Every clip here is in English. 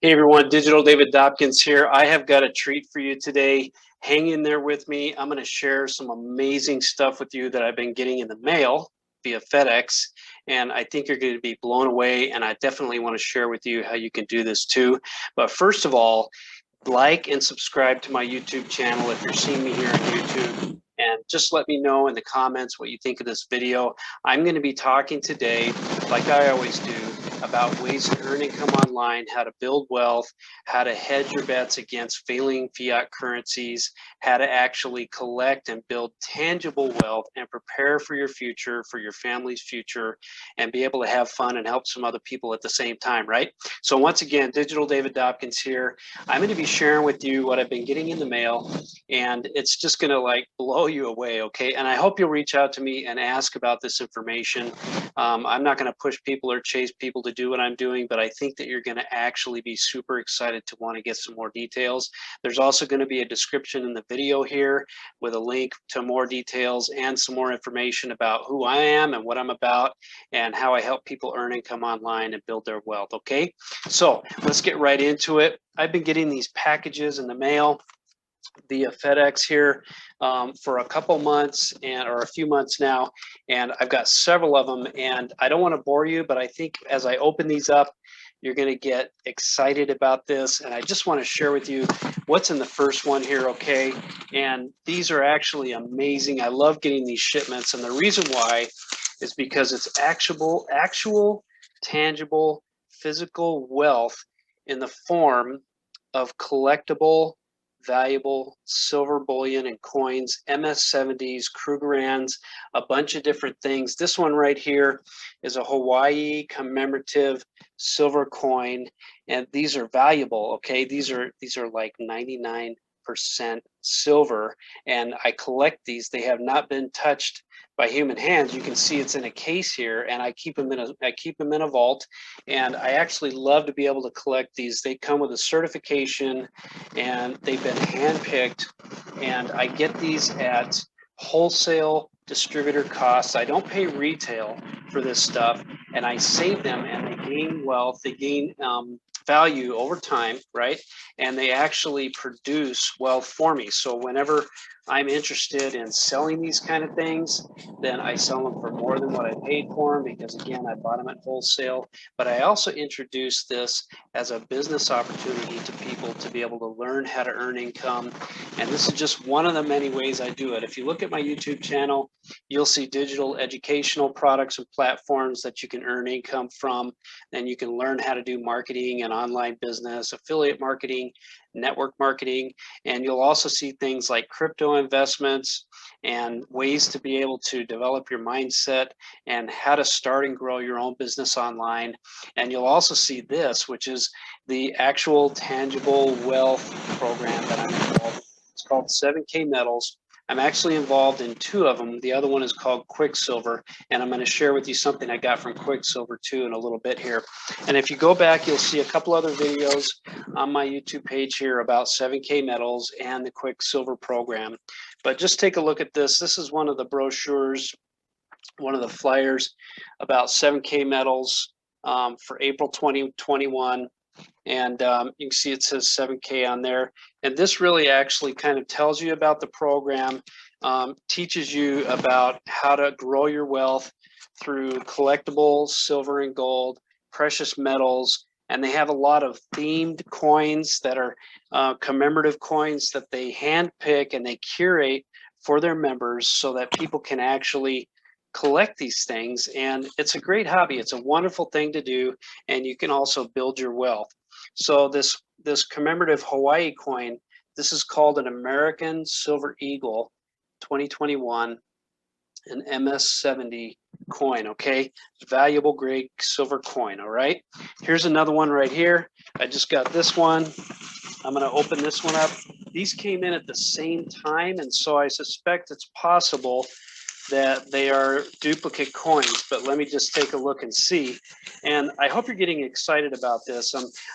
Hey everyone, Digital David Dopkins here. I have got a treat for you today. Hang in there with me. I'm going to share some amazing stuff with you that I've been getting in the mail via FedEx, and I think you're going to be blown away, and I definitely want to share with you how you can do this too. But first of all, like and subscribe to my YouTube channel if you're seeing me here on YouTube. And just let me know in the comments what you think of this video. I'm going to be talking today, like I always do, about ways to earn income online, how to build wealth, how to hedge your bets against failing fiat currencies, how to actually collect and build tangible wealth and prepare for your future, for your family's future, and be able to have fun and help some other people at the same time, right? So once again, Digital David Dopkins here. I'm going to be sharing with you what I've been getting in the mail, and it's just going to like blow you away, okay? And I hope you'll reach out to me and ask about this information. I'm not going to push people or chase people to do what I'm doing, but I think that you're going to actually be super excited to want to get some more details. There's also going to be a description in the video here with a link to more details and some more information about who I am and what I'm about and how I help people earn income online and build their wealth, okay? So let's get right into it. I've been getting these packages in the mail via FedEx here for a couple months or a few months now, and I've got several of them, and I don't want to bore you, but I think as I open these up, you're going to get excited about this, and I just want to share with you what's in the first one here, okay? And these are actually amazing. I love getting these shipments, and the reason why is because it's actual, tangible, physical wealth in the form of collectible valuable silver bullion and coins, MS-70s, Krugerrands, a bunch of different things. This one right here is a Hawaii commemorative silver coin, and these are valuable, okay? These are like 99% silver, and I collect these. They have not been touched by human hands. You can see it's in a case here, and I keep them in a vault, and I actually love to be able to collect these. They come with a certification, and they've been handpicked, and I get these at wholesale distributor costs. I don't pay retail for this stuff, and I save them, and they gain wealth. They gain value over time, right? And they actually produce wealth for me. So whenever I'm interested in selling these kind of things, then I sell them for more than what I paid for them, because again, I bought them at wholesale. But I also introduce this as a business opportunity to people to be able to learn how to earn income. And this is just one of the many ways I do it. If you look at my YouTube channel, you'll see digital educational products and platforms that you can earn income from. And you can learn how to do marketing and online business, affiliate marketing, network marketing, and you'll also see things like crypto investments and ways to be able to develop your mindset and how to start and grow your own business online. And you'll also see this, which is the actual tangible wealth program that I'm involved. It's called 7K Metals. I'm actually involved in two of them. The other one is called QuickSilver, and I'm going to share with you something I got from QuickSilver too in a little bit here. And if you go back, you'll see a couple other videos on my YouTube page here about 7K Metals and the QuickSilver program. But just take a look at this. This is one of the brochures, one of the flyers about 7K Metals for April 2021. And you can see it says 7K on there. And this really actually kind of tells you about the program, teaches you about how to grow your wealth through collectible silver and gold, precious metals, and they have a lot of themed coins that are commemorative coins that they handpick and they curate for their members so that people can actually collect these things. And it's a great hobby. It's a wonderful thing to do, and you can also build your wealth. So this commemorative Hawaii coin, this is called an American Silver Eagle 2021, an MS-70 coin, okay? Valuable grade silver coin, all right? Here's another one right here. I just got this one. I'm going to open this one up. These came in at the same time, and so I suspect it's possible that they are duplicate coins, but let me just take a look and see. And I hope you're getting excited about this.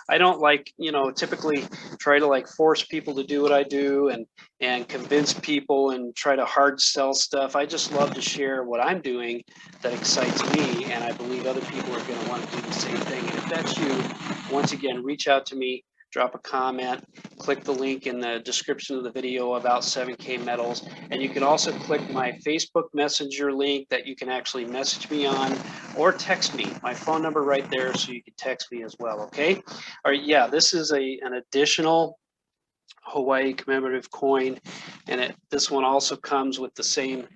I don't like, typically try to like force people to do what I do and convince people and try to hard sell stuff. I just love to share what I'm doing that excites me, and I believe other people are going to want to do the same thing. And if that's you, once again, reach out to me, drop a comment, click the link in the description of the video about 7K metals. And you can also click my Facebook Messenger link that you can actually message me on, or text me. My phone number right there, so you can text me as well, okay? All right, yeah, this is an additional Hawaii commemorative coin, and this one also comes with the same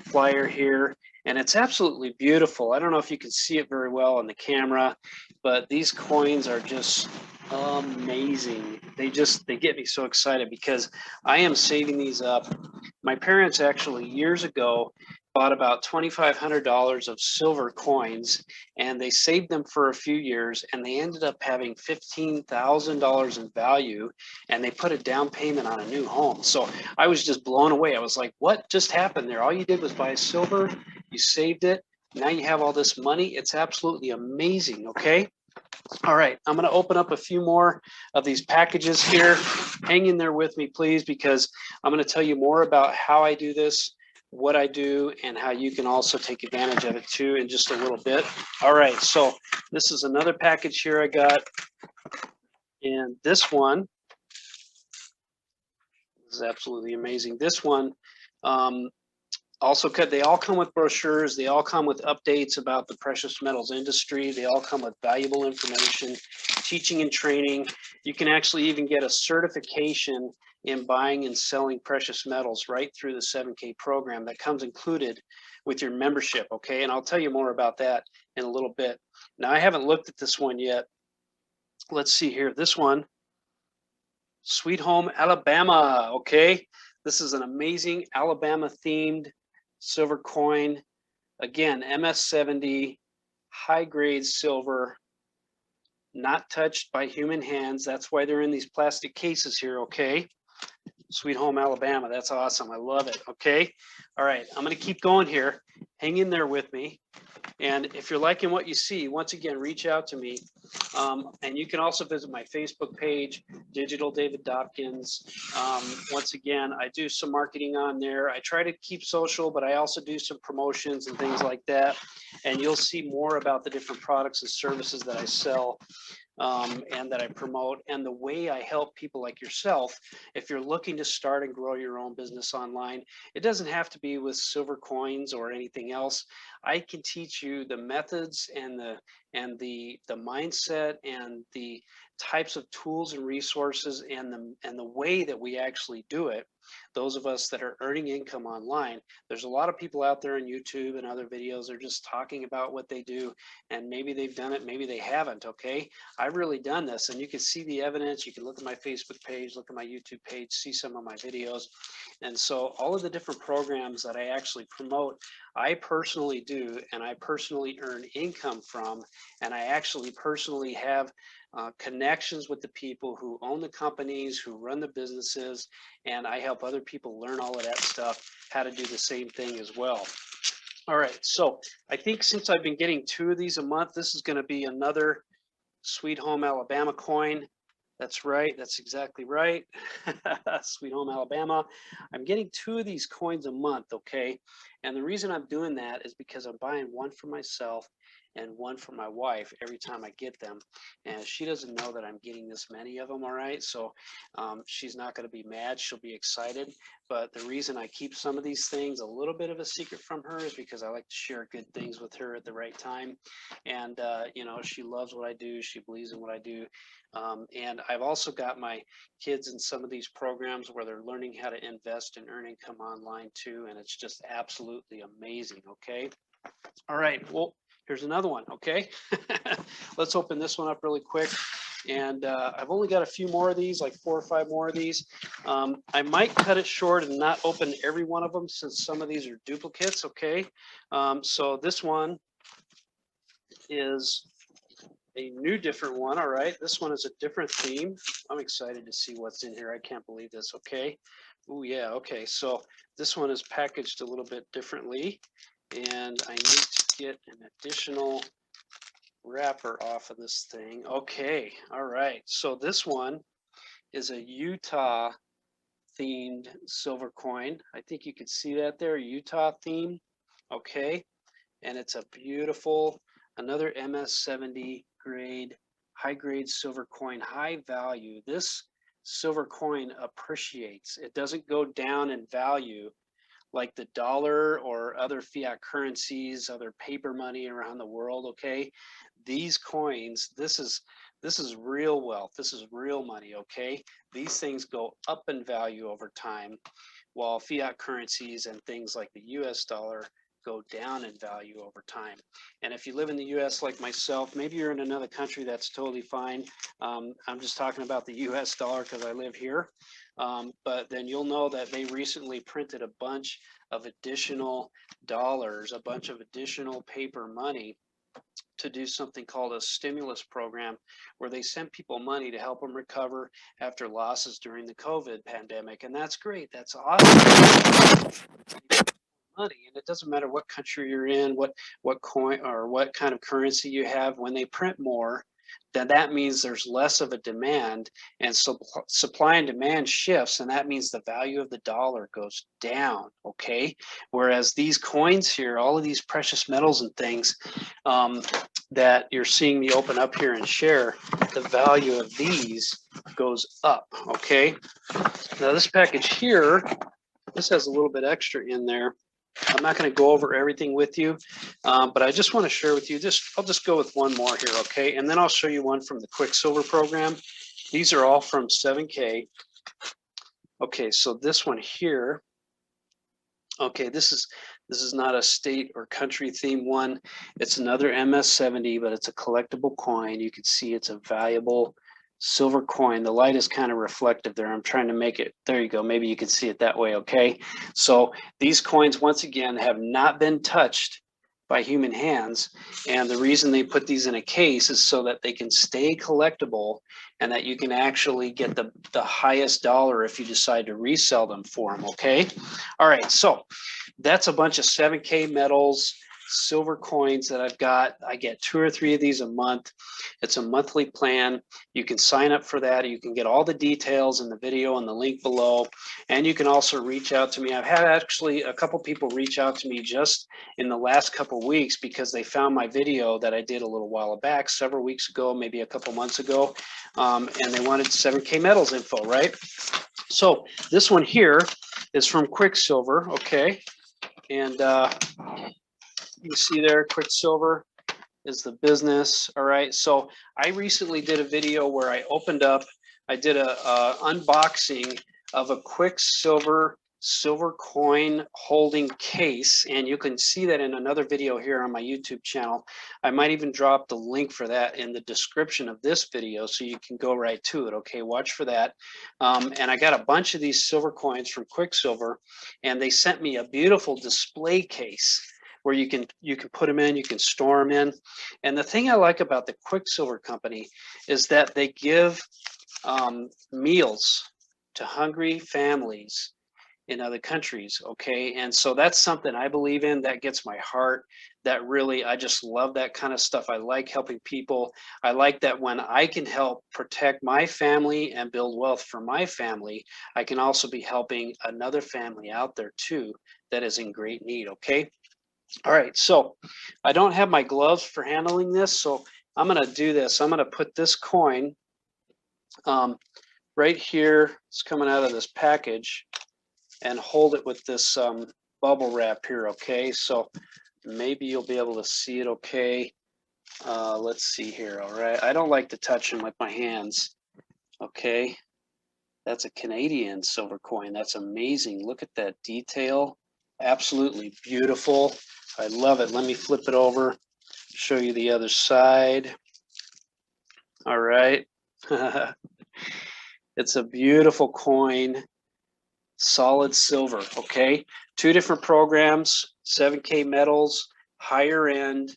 flyer here, and it's absolutely beautiful. I don't know if you can see it very well on the camera, but these coins are just amazing. They get me so excited because I am saving these up. My parents actually years ago bought about $2,500 of silver coins, and they saved them for a few years, and they ended up having $15,000 in value, and they put a down payment on a new home. So I was just blown away. I was like, what just happened there? All you did was buy silver, you saved it, now you have all this money. It's absolutely amazing, okay? All right, I'm going to open up a few more of these packages here. Hang in there with me, please, because I'm going to tell you more about how I do this, what I do, and how you can also take advantage of it too in just a little bit. All right, so this is another package here I got, and this one is absolutely amazing. This one also, they all come with brochures. They all come with updates about the precious metals industry. They all come with valuable information, teaching and training. You can actually even get a certification in buying and selling precious metals right through the 7K program that comes included with your membership, okay? And I'll tell you more about that in a little bit. Now, I haven't looked at this one yet. Let's see here. This one, Sweet Home Alabama, okay? This is an amazing Alabama-themed silver coin. Again, MS70, high grade silver, not touched by human hands. That's why they're in these plastic cases here, okay? Sweet Home Alabama, that's awesome. I love it, okay? All right, I'm gonna keep going here. Hang in there with me. And if you're liking what you see, once again, reach out to me. And you can also visit my Facebook page, Digital David Dopkins. Once again, I do some marketing on there. I try to keep social, but I also do some promotions and things like that. And you'll see more about the different products and services that I sell and that I promote, and the way I help people like yourself. If you're looking to start and grow your own business online, it doesn't have to be with silver coins or anything else. I can teach you the methods and the mindset and the types of tools and resources and the way that we actually do it. Those of us that are earning income online, there's a lot of people out there on YouTube and other videos. They're just talking about what they do, and maybe they've done it, maybe they haven't. Okay, I've really done this, and you can see the evidence. You can look at my Facebook page, look at my YouTube page, see some of my videos. And so all of the different programs that I actually promote, I personally do, and I personally earn income from, and I actually personally have connections with the people who own the companies, who run the businesses, and I help other people learn all of that stuff, how to do the same thing as well. All right, so I think since I've been getting 2 of these a month, this is going to be another Sweet Home Alabama coin. That's right, that's exactly right. Sweet Home Alabama. I'm getting 2 of these coins a month, okay? And the reason I'm doing that is because I'm buying one for myself and one for my wife every time I get them. And she doesn't know that I'm getting this many of them, all right? So she's not going to be mad. She'll be excited. But the reason I keep some of these things a little bit of a secret from her is because I like to share good things with her at the right time. And, you know, she loves what I do. She believes in what I do. And I've also got my kids in some of these programs where they're learning how to invest and earn income online too. And it's just absolutely amazing, okay? All right, well, here's another one, okay? Let's open this one up really quick. And I've only got a few more of these, like 4 or 5 more of these. I might cut it short and not open every one of them since some of these are duplicates, okay? So this one is a new different one, all right? This one is a different theme. I'm excited to see what's in here. I can't believe this, okay? Oh yeah, okay, so this one is packaged a little bit differently, and I need to get an additional wrapper off of this thing. Okay, all right, so this one is a Utah themed silver coin. I think you can see that there, Utah theme, okay? And it's a beautiful, another MS70 grade high grade silver coin, high value. This silver coin appreciates. It doesn't go down in value like the dollar or other fiat currencies, other paper money around the world, okay? These coins, this is real wealth. This is real money, okay? These things go up in value over time, while fiat currencies and things like the US dollar go down in value over time. And if you live in the US like myself, maybe you're in another country, that's totally fine. I'm just talking about the US dollar because I live here. But then you'll know that they recently printed a bunch of additional dollars, a bunch of additional paper money to do something called a stimulus program, where they sent people money to help them recover after losses during the COVID pandemic. And that's great. That's awesome. Money, and it doesn't matter what country you're in, what coin or what kind of currency you have. When they print more, then that means there's less of a demand, and so supply and demand shifts, and that means the value of the dollar goes down, okay? Whereas these coins here, all of these precious metals and things that you're seeing me open up here and share, the value of these goes up, okay? Now this package here, this has a little bit extra in there. I'm not going to go over everything with you, but I just want to share with you, I'll just go with one more here, okay? And then I'll show you one from the QuickSilver program. These are all from 7K. Okay, so this one here, okay, this is not a state or country theme one. It's another MS70, but it's a collectible coin. You can see it's a valuable silver coin. The light is kind of reflective there. I'm trying to make it, there you go. Maybe you can see it that way, okay? So these coins, once again, have not been touched by human hands. And the reason they put these in a case is so that they can stay collectible and that you can actually get the highest dollar if you decide to resell them for them, okay? All right, so that's a bunch of 7K metals, silver coins that I've got. I get 2 or 3 of these a month. It's a monthly plan. You can sign up for that. You can get all the details in the video and the link below. And you can also reach out to me. I've had actually a couple people reach out to me just in the last couple weeks because they found my video that I did a little while back, several weeks ago, maybe a couple months ago, and they wanted 7K metals info, right? So this one here is from QuickSilver, okay? And you can see there, QuickSilver is the business. All right, so I recently did a video where I did a unboxing of a QuickSilver silver coin holding case, and you can see that in another video here on my YouTube channel. I might even drop the link for that in the description of this video so you can go right to it, okay? Watch for that. And I got a bunch of these silver coins from QuickSilver, and they sent me a beautiful display case where you can put them in, you can store them in. And the thing I like about the QuickSilver company is that they give meals to hungry families in other countries, okay? And so that's something I believe in, that gets my heart. That really, I just love that kind of stuff. I like helping people. I like that when I can help protect my family and build wealth for my family, I can also be helping another family out there too that is in great need, okay? All right, so I don't have my gloves for handling this, so I'm going to do this. I'm going to put this coin right here. It's coming out of this package, and hold it with this bubble wrap here, okay? So maybe you'll be able to see it okay. Let's see here, all right? I don't like to touch them with my hands, okay? That's a Canadian silver coin. That's amazing. Look at that detail. Absolutely beautiful. I love it. Let me flip it over, show you the other side. All right. It's a beautiful coin, solid silver, okay? 2 different programs, 7K metals, higher end,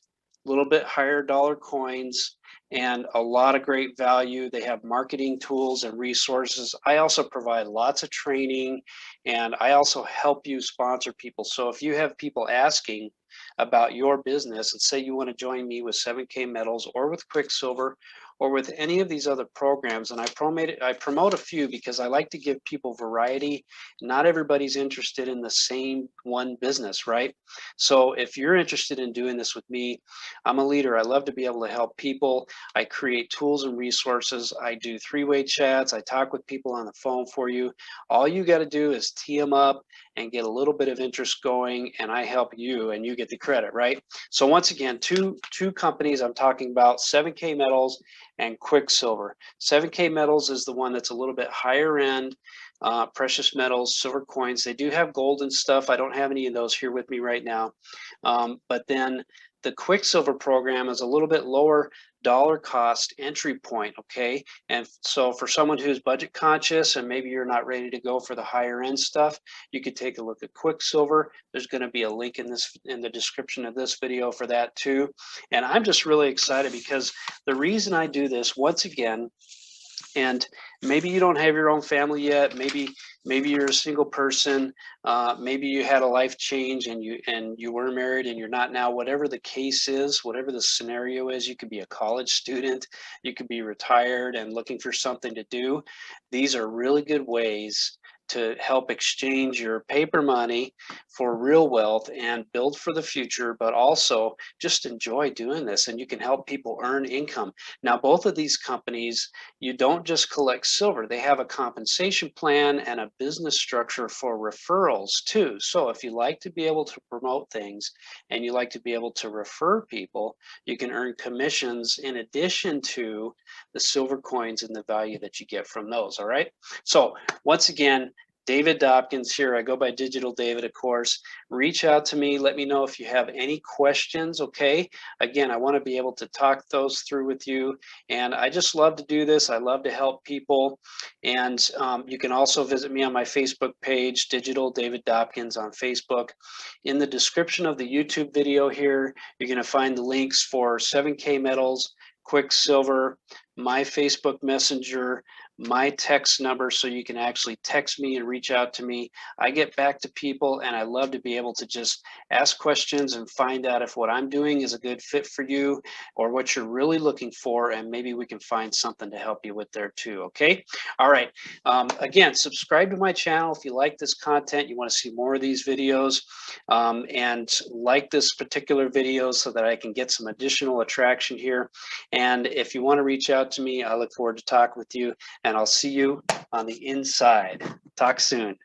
a little bit higher dollar coins, and a lot of great value. They have marketing tools and resources. I also provide lots of training, and I also help you sponsor people. So if you have people asking about your business and say you want to join me with 7K metals or with QuickSilver or with any of these other programs, and I promote a few because I like to give people variety. Not everybody's interested in the same one business, right? So if you're interested in doing this with me, I'm a leader. I love to be able to help people. I create tools and resources. I do three-way chats. I talk with people on the phone for you. All you got to do is tee them up and get a little bit of interest going, and I help you and you get the credit, right? So once again, two companies I'm talking about, 7K Metals and QuickSilver. 7K Metals is the one that's a little bit higher end, precious metals, silver coins. They do have gold and stuff. I don't have any of those here with me right now. But then the QuickSilver program is a little bit lower dollar cost entry point, okay? And so for someone who's budget conscious and maybe you're not ready to go for the higher end stuff, you could take a look at QuickSilver. There's going to be a link in the description of this video for that too. And I'm just really excited because the reason I do this, once again, and maybe you don't have your own family yet, maybe you're a single person, maybe you had a life change and you were married and you're not now. Whatever the case is, whatever the scenario is, you could be a college student, you could be retired and looking for something to do. These are really good ways to help exchange your paper money for real wealth and build for the future, but also just enjoy doing this, and you can help people earn income. Now, both of these companies, you don't just collect silver. They have a compensation plan and a business structure for referrals too. So if you like to be able to promote things and you like to be able to refer people, you can earn commissions in addition to the silver coins and the value that you get from those. All right. So once again, David Dobkins here. I go by Digital David, of course. Reach out to me. Let me know if you have any questions, okay? Again, I want to be able to talk those through with you. And I just love to do this. I love to help people. And you can also visit me on my Facebook page, Digital David Dobkins on Facebook. In the description of the YouTube video here, you're going to find the links for 7K Metals, QuickSilver, my Facebook Messenger, my text number, so you can actually text me and reach out to me. I get back to people, and I love to be able to just ask questions and find out if what I'm doing is a good fit for you or what you're really looking for, and maybe we can find something to help you with there too, okay? All right, again, subscribe to my channel if you like this content, you want to see more of these videos, and like this particular video so that I can get some additional attraction here. And if you want to reach out to me, I look forward to talking with you, and I'll see you on the inside. Talk soon.